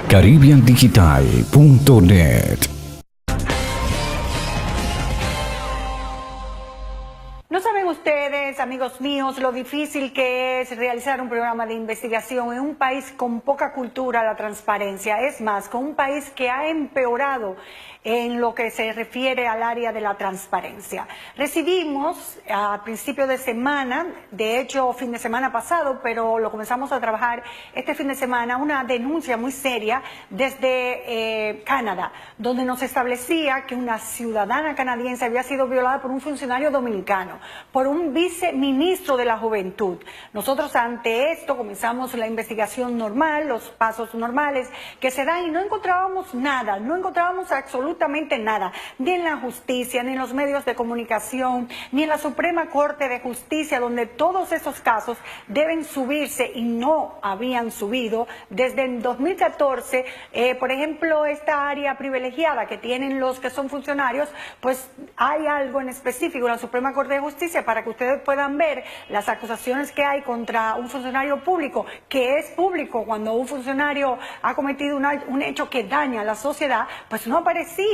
caribbeandigital.net. No saben ustedes, amigos míos, lo difícil que es realizar un programa de investigación en un país con poca cultura a la transparencia. Es más, con un país que ha empeorado en lo que se refiere al área de la transparencia. Recibimos a principio de semana, de hecho fin de semana pasado, pero lo comenzamos a trabajar este fin de semana, una denuncia muy seria desde Canadá, donde nos establecía que una ciudadana canadiense había sido violada por un funcionario dominicano, por un viceministro de la Juventud. Nosotros ante esto comenzamos la investigación normal, los pasos normales que se dan, y no encontrábamos nada, no encontrábamos absolutamente nada, ni en la justicia, ni en los medios de comunicación, ni en la Suprema Corte de Justicia, donde todos esos casos deben subirse y no habían subido desde el 2014. Por ejemplo, esta área privilegiada que tienen los que son funcionarios, pues hay algo en específico en la Suprema Corte de Justicia para que ustedes puedan ver las acusaciones que hay contra un funcionario público, que es público cuando un funcionario ha cometido un hecho que daña a la sociedad, pues no aparecía.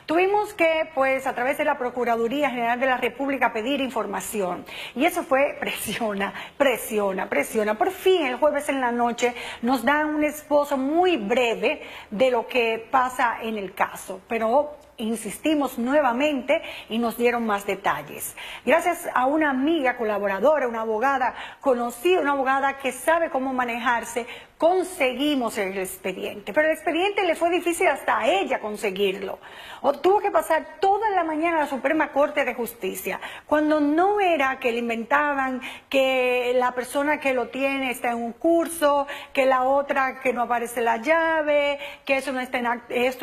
Tuvimos que, pues, a través de la Procuraduría General de la República pedir información. Y eso fue presiona. Por fin, el jueves en la noche, nos dan un esbozo muy breve de lo que pasa en el caso. Pero insistimos nuevamente y nos dieron más detalles. Gracias a una amiga colaboradora, una abogada conocida, una abogada que sabe cómo manejarse, conseguimos el expediente. Pero el expediente le fue difícil hasta a ella conseguirlo. Tuvo que pasar toda la mañana a la Suprema Corte de Justicia, cuando no era que le inventaban que la persona que lo tiene está en un curso, que la otra que no aparece la llave, que esto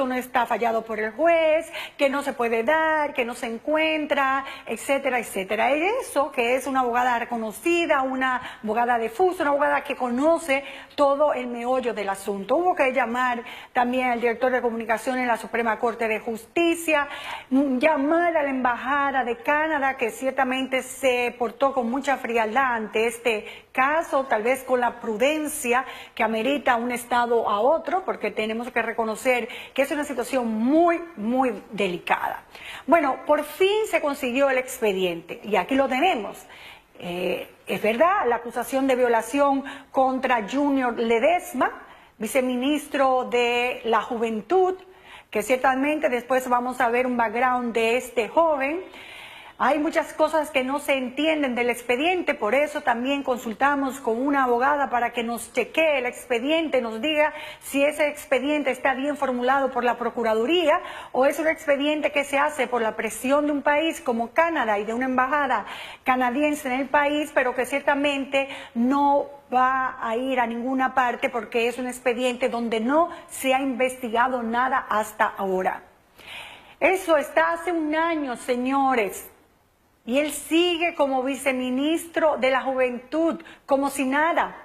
no está fallado por el juez, que no se puede dar, que no se encuentra, etcétera, etcétera. Eso que es una abogada reconocida, una abogada difusa, una abogada que conoce todo el meollo del asunto. Hubo que llamar también al director de comunicación en la Suprema Corte de Justicia, llamar a la Embajada de Canadá, que ciertamente se portó con mucha frialdad ante este caso, tal vez con la prudencia que amerita un estado a otro, porque tenemos que reconocer que es una situación muy, muy delicada. Bueno, por fin se consiguió el expediente y aquí lo tenemos. Es verdad, la acusación de violación contra Junior Ledesma, viceministro de la Juventud, que ciertamente después vamos a ver un background de este joven. Hay muchas cosas que no se entienden del expediente, por eso también consultamos con una abogada para que nos chequee el expediente, nos diga si ese expediente está bien formulado por la Procuraduría o es un expediente que se hace por la presión de un país como Canadá y de una embajada canadiense en el país, pero que ciertamente no va a ir a ninguna parte porque es un expediente donde no se ha investigado nada hasta ahora. Eso está hace un año, señores. Y él sigue como viceministro de la Juventud, como si nada.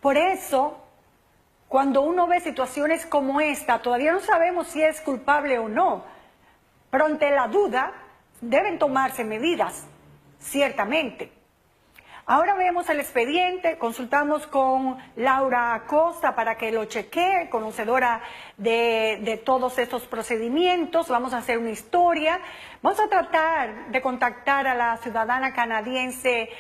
Por eso, cuando uno ve situaciones como esta, todavía no sabemos si es culpable o no, pero ante la duda deben tomarse medidas, ciertamente. Ahora vemos el expediente, consultamos con Laura Acosta para que lo chequee, conocedora de todos estos procedimientos. Vamos a hacer una historia, vamos a tratar de contactar a la ciudadana canadiense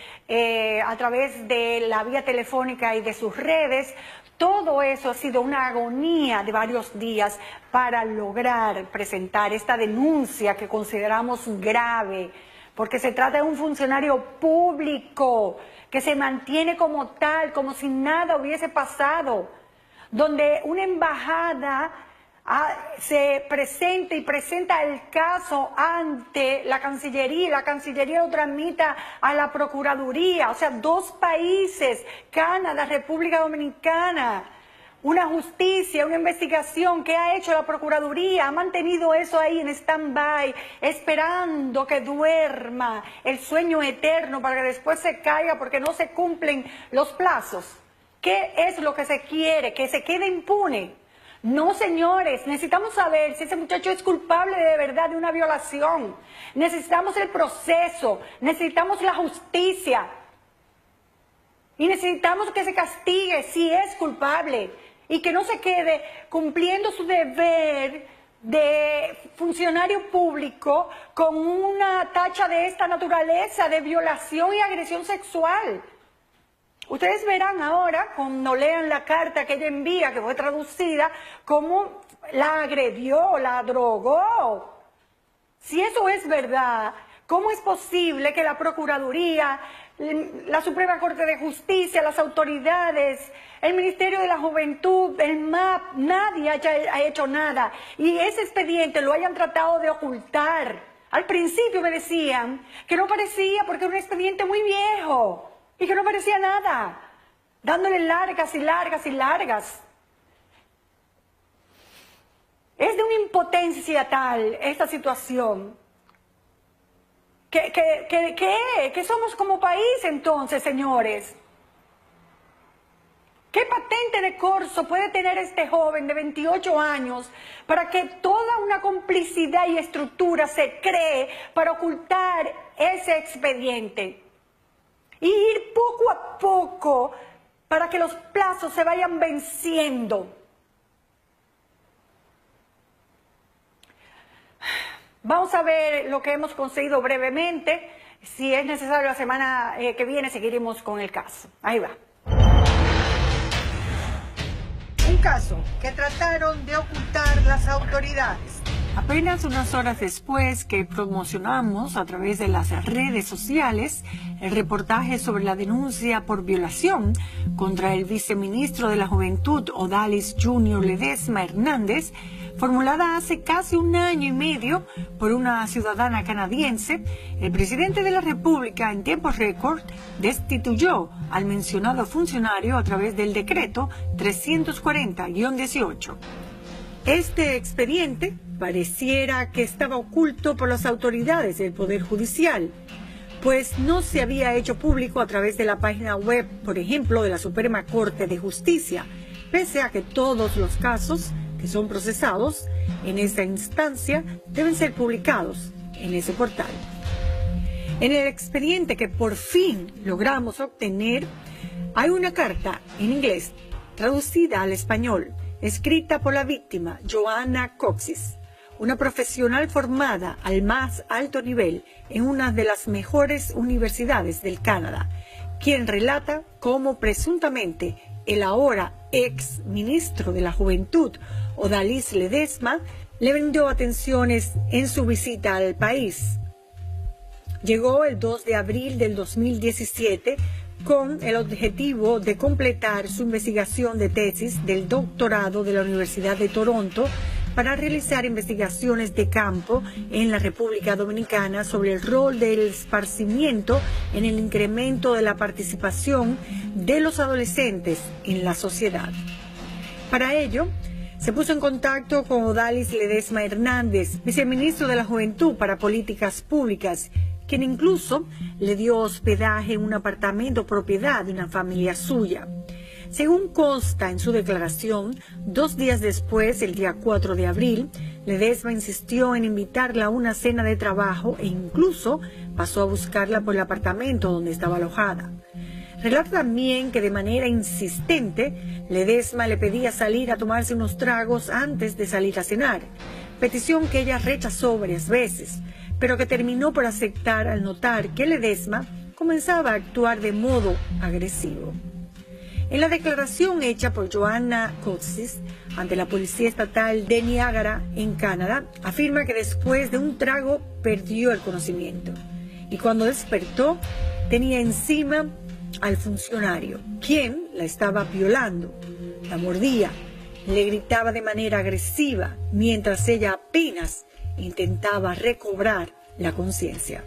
a través de la vía telefónica y de sus redes. Todo eso ha sido una agonía de varios días para lograr presentar esta denuncia que consideramos grave, porque se trata de un funcionario público que se mantiene como tal, como si nada hubiese pasado, donde una embajada se presenta el caso ante la Cancillería y la Cancillería lo tramita a la Procuraduría, o sea, dos países, Canadá, República Dominicana. Una justicia, una investigación que ha hecho la Procuraduría, ha mantenido eso ahí en stand-by, esperando que duerma el sueño eterno para que después se caiga porque no se cumplen los plazos. ¿Qué es lo que se quiere? ¿Que se quede impune? No, señores, necesitamos saber si ese muchacho es culpable de verdad de una violación. Necesitamos el proceso, necesitamos la justicia. Y necesitamos que se castigue si es culpable y que no se quede cumpliendo su deber de funcionario público con una tacha de esta naturaleza de violación y agresión sexual. Ustedes verán ahora, cuando lean la carta que ella envía, que fue traducida, cómo la agredió, la drogó. Si eso es verdad, ¿cómo es posible que la Procuraduría, la Suprema Corte de Justicia, las autoridades, el Ministerio de la Juventud, el MAP, nadie haya hecho nada y ese expediente lo hayan tratado de ocultar? Al principio me decían que no parecía porque era un expediente muy viejo y que no parecía nada, dándole largas y largas y largas. Es de una impotencia tal esta situación. ¿Qué somos como país entonces, señores? ¿Qué patente de corso puede tener este joven de 28 años para que toda una complicidad y estructura se cree para ocultar ese expediente? Y ir poco a poco para que los plazos se vayan venciendo. Vamos a ver lo que hemos conseguido brevemente. Si es necesario, la semana que viene seguiremos con el caso. Ahí va. Un caso que trataron de ocultar las autoridades. Apenas unas horas después que promocionamos a través de las redes sociales el reportaje sobre la denuncia por violación contra el viceministro de la Juventud, Odalis Junior Ledesma Hernández, formulada hace casi un año y medio por una ciudadana canadiense, el presidente de la República en tiempo récord destituyó al mencionado funcionario a través del decreto 340-18. Este expediente pareciera que estaba oculto por las autoridades del Poder Judicial, pues no se había hecho público a través de la página web, por ejemplo, de la Suprema Corte de Justicia, pese a que todos los casos que son procesados en esta instancia deben ser publicados en ese portal. En el expediente que por fin logramos obtener, hay una carta en inglés traducida al español, escrita por la víctima, Joanna Coxis, una profesional formada al más alto nivel en una de las mejores universidades del Canadá, quien relata cómo presuntamente el ahora ex ministro de la Juventud, Odalis Ledesma, le brindó atenciones en su visita al país. Llegó el 2 de abril del 2017 con el objetivo de completar su investigación de tesis del doctorado de la Universidad de Toronto para realizar investigaciones de campo en la República Dominicana sobre el rol del esparcimiento en el incremento de la participación de los adolescentes en la sociedad. Para ello, se puso en contacto con Odalis Ledesma Hernández, viceministro de la Juventud para Políticas Públicas, quien incluso le dio hospedaje en un apartamento propiedad de una familia suya. Según consta en su declaración, 2 días después, el día 4 de abril, Ledesma insistió en invitarla a una cena de trabajo e incluso pasó a buscarla por el apartamento donde estaba alojada. Relata también que de manera insistente, Ledesma le pedía salir a tomarse unos tragos antes de salir a cenar, petición que ella rechazó varias veces, pero que terminó por aceptar al notar que Ledesma comenzaba a actuar de modo agresivo. En la declaración hecha por Joanna Coxis ante la Policía Estatal de Niágara, en Canadá, afirma que después de un trago perdió el conocimiento y cuando despertó tenía encima al funcionario, quien la estaba violando, la mordía, le gritaba de manera agresiva mientras ella apenas intentaba recobrar la conciencia.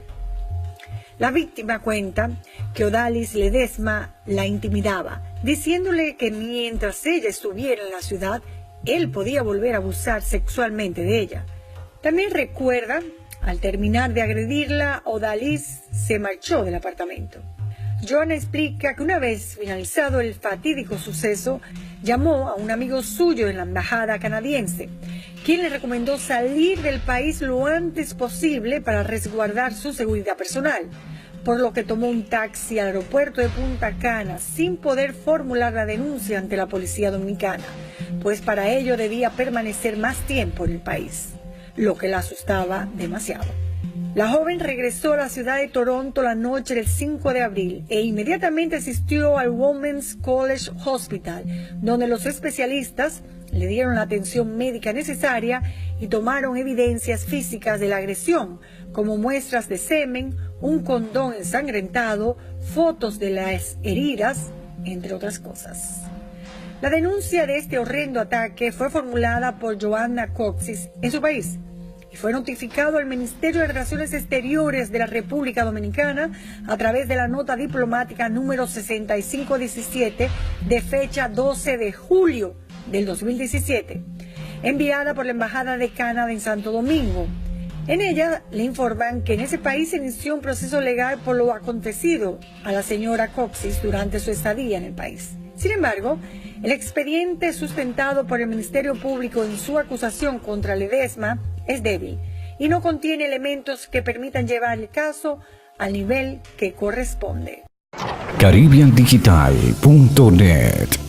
La víctima cuenta que Odalis Ledesma la intimidaba, diciéndole que mientras ella estuviera en la ciudad, él podía volver a abusar sexualmente de ella. También recuerda, al terminar de agredirla, Odalis se marchó del apartamento. Joanna explica que una vez finalizado el fatídico suceso, llamó a un amigo suyo en la embajada canadiense, quien le recomendó salir del país lo antes posible para resguardar su seguridad personal, por lo que tomó un taxi al aeropuerto de Punta Cana sin poder formular la denuncia ante la policía dominicana, pues para ello debía permanecer más tiempo en el país, lo que la asustaba demasiado. La joven regresó a la ciudad de Toronto la noche del 5 de abril e inmediatamente asistió al Women's College Hospital, donde los especialistas le dieron la atención médica necesaria y tomaron evidencias físicas de la agresión, como muestras de semen, un condón ensangrentado, fotos de las heridas, entre otras cosas. La denuncia de este horrendo ataque fue formulada por Joanna Coxis en su país y fue notificado al Ministerio de Relaciones Exteriores de la República Dominicana a través de la nota diplomática número 6517 de fecha 12 de julio del 2017, enviada por la Embajada de Canadá en Santo Domingo. En ella le informan que en ese país se inició un proceso legal por lo acontecido a la señora Coxis durante su estadía en el país. Sin embargo, el expediente sustentado por el Ministerio Público en su acusación contra Ledesma es débil y no contiene elementos que permitan llevar el caso al nivel que corresponde. CaribbeanDigital.net